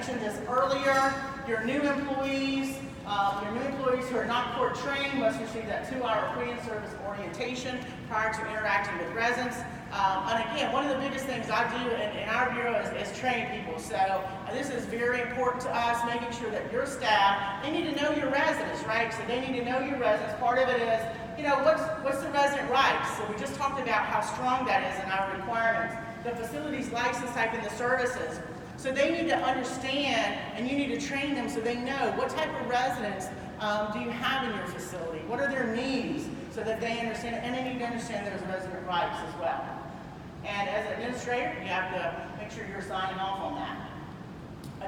mentioned this earlier, your new employees who are not court trained must receive that 2-hour pre-in-service orientation prior to interacting with residents. And again, one of the biggest things I do in our bureau is train people. So this is very important to us, making sure that your staff, they need to know your residents, right? So they need to know your residents. Part of it is, what's the resident rights? So we just talked about how strong that is in our requirements. The facilities license type and the services. So they need to understand, and you need to train them so they know what type of residents do you have in your facility? What are their needs? So that they understand, and they need to understand those resident rights as well. And as an administrator, you have to make sure you're signing off on that.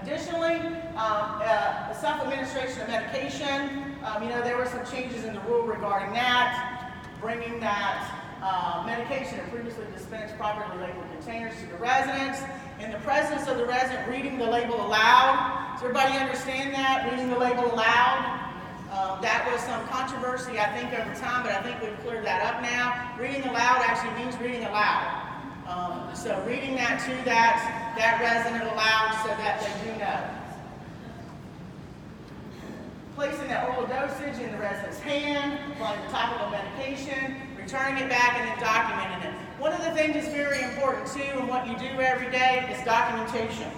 Additionally, the self-administration of medication, there were some changes in the rule regarding that, bringing that medication and previously dispensed properly labeled containers to the residents. In the presence of the resident, reading the label aloud. Does everybody understand that? Reading the label aloud? That was some controversy, I think, over time, but I think we've cleared that up now. Reading aloud actually means reading aloud. So reading that to that resident aloud so that they do know. Placing that oral dosage in the resident's hand, applying the topical medication, returning it back, and then documenting it. One of the things that's very important too, and what you do every day, is documentation.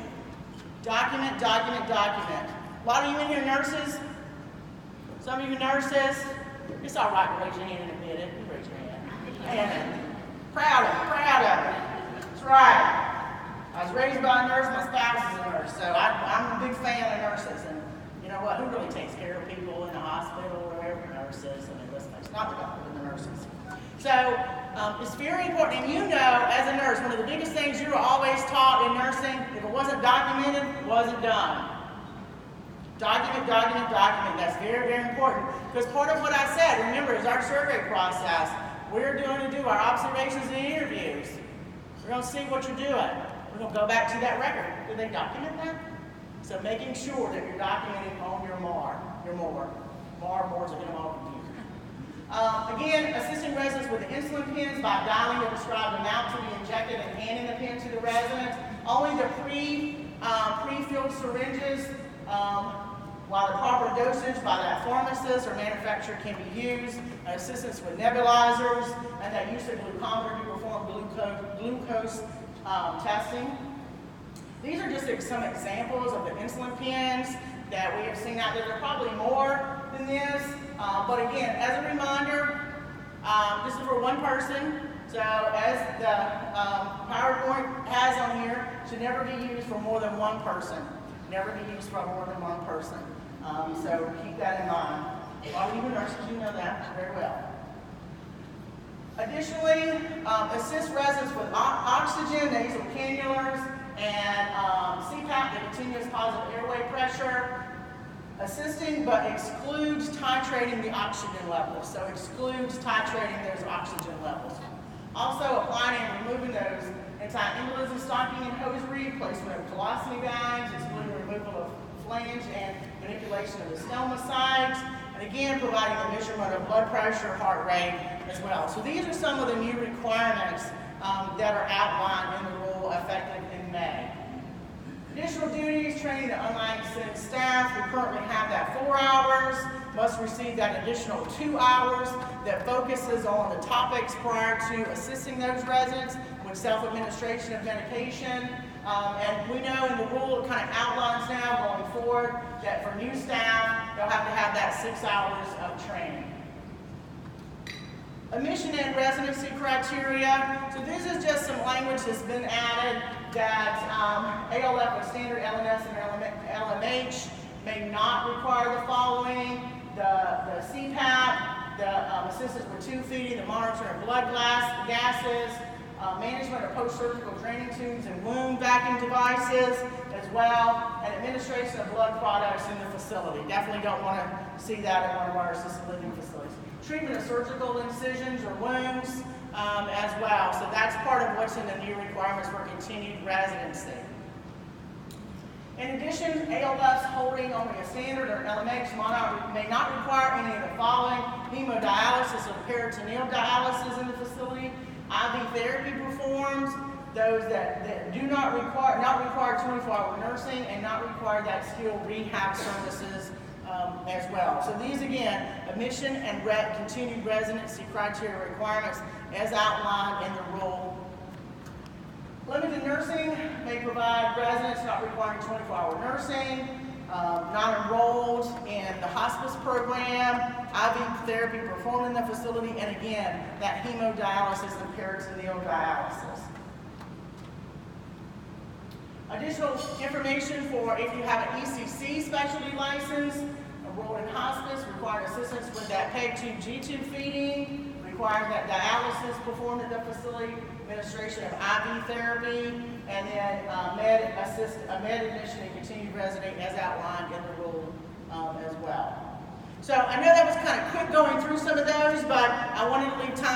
Document, document, document. A lot of you in here nurses. Some of you nurses. It's all right to raise your hand and admit it. You raise your hand. And proud of it, proud of it. That's right. I was raised by a nurse, my spouse is a nurse, so I'm a big fan of nurses. And you know what, who really takes care of people in the hospital or wherever? Nurses. I mean, listen, it's not the doctor, but the nurses. So it's very important, and as a nurse, one of the biggest things you were always taught in nursing, if it wasn't documented, it wasn't done. Document, document, document. That's very, very important. Because part of what I said, remember, is our survey process. We're going to do our observations and interviews. We're going to see what you're doing. We're going to go back to that record. Did they document that? So making sure that you're documenting on your MAR. MARs are getting them all confused. Again, assisting residents with the insulin pens by dialing the prescribed amount to be injected and handing the pen to the residents. Only the pre-filled syringes, while the proper dosage by that pharmacist or manufacturer can be used. Assistance with nebulizers and that use of glucometer to perform glucose testing. These are just some examples of the insulin pens that we have seen out there. There are probably more than this, but again, as a reminder, this is for one person. So as the PowerPoint has on here, should never be used for more than one person. Never be used for more than one person. So keep that in mind. A lot of you nurses, you know that very well. Additionally, assist residents with oxygen, nasal cannulas, and CPAP, the continuous positive airway pressure. Assisting but excludes titrating the oxygen levels. So excludes titrating those oxygen levels. Also applying and removing those anti-embolism stocking and hosiery, placement of colostomy bags, excluding removal of flange and manipulation of the stoma sites, and again providing the measurement of blood pressure, heart rate as well. So these are some of the new requirements that are outlined in the rule effective in May. Additional duties, training the unlicensed staff. We currently have that 4 hours, must receive that additional 2 hours that focuses on the topics prior to assisting those residents with self-administration of medication. And we know in the rule, it kind of outlines now going forward that for new staff, they'll have to have that 6 hours of training. Admission and residency criteria. So this is just some language that's been added that ALF with standard LNS and LMH may not require the following: the CPAP, the assistance with tube feeding, the monitoring of blood gases, management of post-surgical draining tubes and wound vacuum devices as well, and administration of blood products in the facility. Definitely don't want to see that in one of our assisted living facilities. Treatment of surgical incisions or wounds as well. So that's part of what's in the new requirements for continued residency. In addition, ALFs holding only a standard or LMH may not require any of the following: hemodialysis or peritoneal dialysis in the facility, IV therapy performed, those that do not require 24-hour nursing and not require that skilled rehab services as well. So these again, admission and continued residency criteria requirements as outlined in the rule. Limited nursing may provide residents not requiring 24-hour nursing, not enrolled in the hospice program, IV therapy performed in the facility, and again, that hemodialysis and peritoneal dialysis. Additional information for if you have an ECC specialty license, enrolled in hospice, required assistance with that PEG tube, G-tube feeding, required that dialysis performed at the facility, administration of IV therapy, and then med admission and continued resident as outlined in the rule as well. So I know that was kind of quick going through some of those, but I wanted to leave time